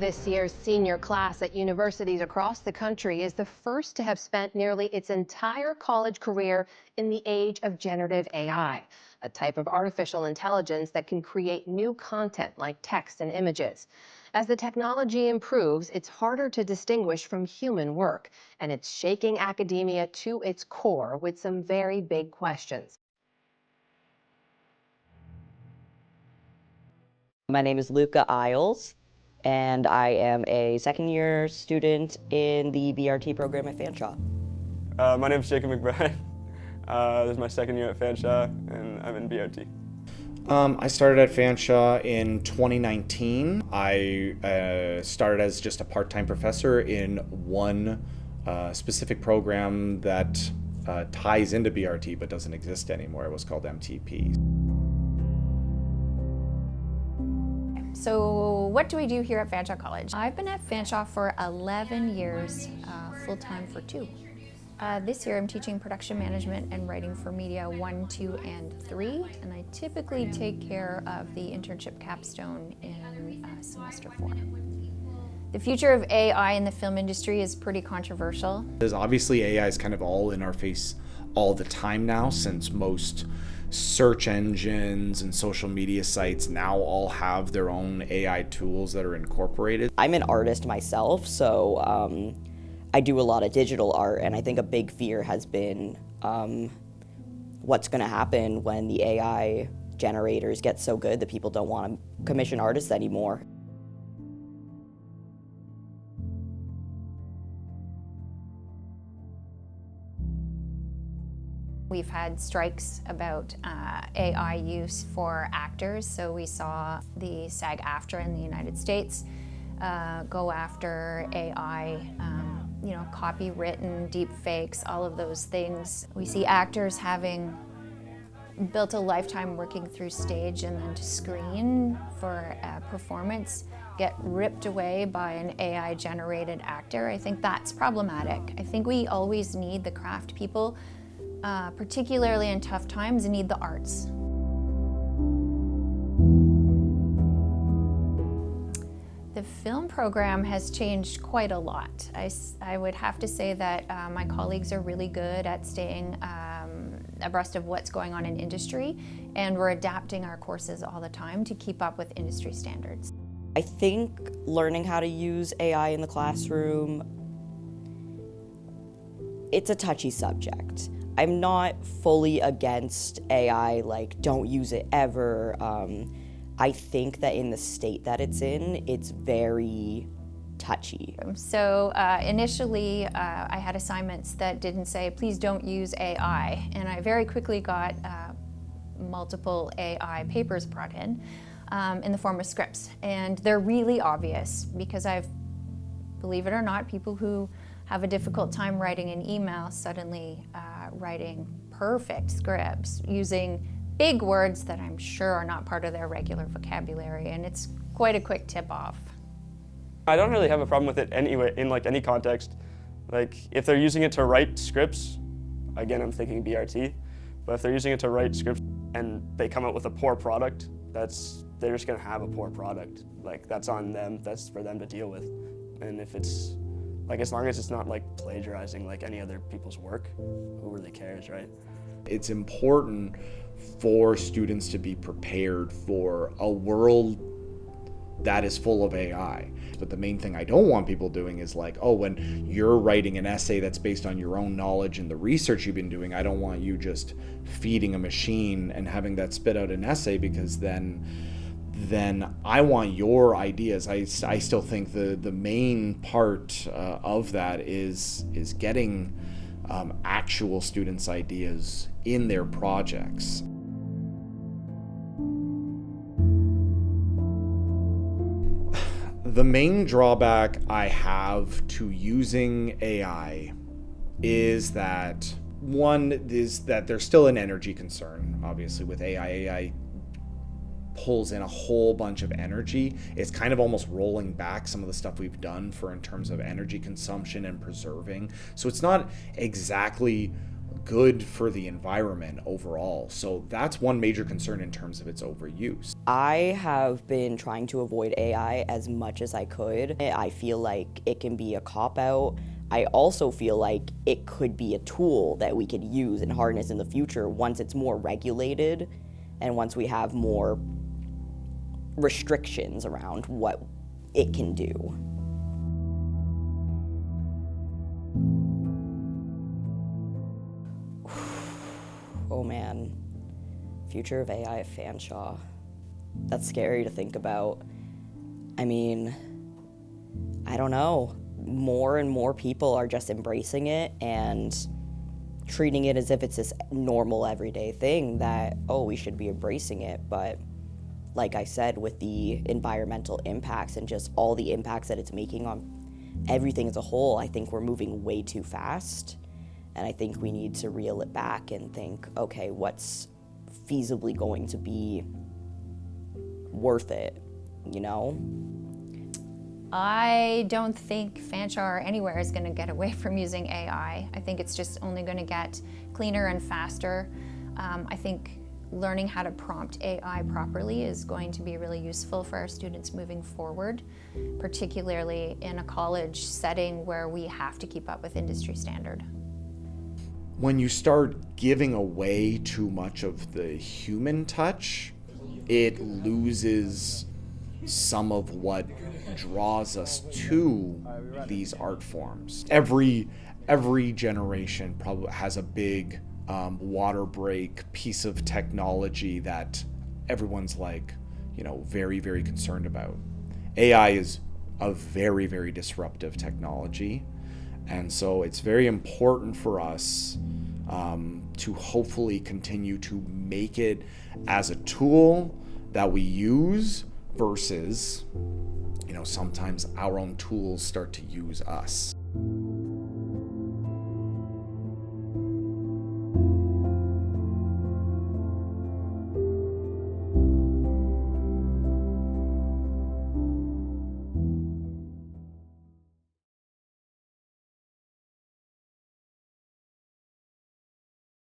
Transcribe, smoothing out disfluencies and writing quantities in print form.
This year's senior class at universities across the country is the first to have spent nearly its entire college career in the age of generative AI, a type of artificial intelligence that can create new content like text and images. As the technology improves, it's harder to distinguish from human work, and it's shaking academia to its core with some very big questions. My name is Luca Isles, and I am a second-year student in the BRT program at Fanshawe. My name is Jacob McBride. This is my second year at Fanshawe, and I'm in BRT. I started at Fanshawe in 2019. I started as just a part-time professor in one specific program that ties into BRT but doesn't exist anymore. It was called MTP. So what do we do here at Fanshawe College? I've been at Fanshawe for 11 years, full-time for 2. This year I'm teaching production management and writing for media 1, 2, and 3, and I typically take care of the internship capstone in semester 4. The future of AI in the film industry is pretty controversial. Obviously AI is kind of all in our face all the time now, since most search engines and social media sites now all have their own AI tools that are incorporated. I'm an artist myself, so I do a lot of digital art, and I think a big fear has been what's going to happen when the AI generators get so good that people don't want to commission artists anymore. We've had strikes about AI use for actors, so we saw the SAG-AFTRA in the United States go after AI, copywritten, deep fakes, all of those things. We see actors having built a lifetime working through stage and then to screen for a performance get ripped away by an AI-generated actor. I think that's problematic. I think we always need the craft people, particularly in tough times, and need the arts. The film program has changed quite a lot. I would have to say that my colleagues are really good at staying abreast of what's going on in industry, and we're adapting our courses all the time to keep up with industry standards. I think learning how to use AI in the classroom, it's a touchy subject. I'm not fully against AI, like don't use it ever. I think that in the state that it's in, it's very touchy. So initially I had assignments that didn't say, please don't use AI, and I very quickly got multiple AI papers brought in the form of scripts, and they're really obvious because believe it or not, people who have a difficult time writing an email suddenly writing perfect scripts using big words that I'm sure are not part of their regular vocabulary, and it's quite a quick tip-off. I don't really have a problem with it anyway, in like any context. Like if they're using it to write scripts, again I'm thinking BRT, but if they're using it to write scripts and they come out with a poor product, they're just gonna have a poor product. Like that's on them, that's for them to deal with. And if it's, like as long as it's not like plagiarizing like any other people's work, who really cares, right? It's important for students to be prepared for a world that is full of AI. But the main thing I don't want people doing is like, oh, when you're writing an essay that's based on your own knowledge and the research you've been doing, I don't want you just feeding a machine and having that spit out an essay, because then I want your ideas. I still think the main part of that is getting actual students' ideas in their projects. The main drawback I have to using AI is that, one, is that there's still an energy concern. Obviously with AI pulls in a whole bunch of energy. It's kind of almost rolling back some of the stuff we've done in terms of energy consumption and preserving. So it's not exactly good for the environment overall. So that's one major concern in terms of its overuse. I have been trying to avoid AI as much as I could. I feel like it can be a cop-out. I also feel like it could be a tool that we could use and harness in the future once it's more regulated and once we have more restrictions around what it can do. Oh man, future of AI at Fanshawe. That's scary to think about. I mean, I don't know. More and more people are just embracing it and treating it as if it's this normal everyday thing that, oh, we should be embracing it. But like I said, with the environmental impacts and just all the impacts that it's making on everything as a whole, I think we're moving way too fast. And I think we need to reel it back and think, okay, what's feasibly going to be worth it, you know? I don't think Fanshawe or anywhere is going to get away from using AI. I think it's just only going to get cleaner and faster. I think learning how to prompt AI properly is going to be really useful for our students moving forward, particularly in a college setting where we have to keep up with industry standard. When you start giving away too much of the human touch, it loses some of what draws us to these art forms. Every generation probably has a big water break piece of technology that everyone's like, you know, very, very concerned about. AI is a very, very disruptive technology. And so it's very important for us to hopefully continue to make it as a tool that we use versus, you know, sometimes our own tools start to use us.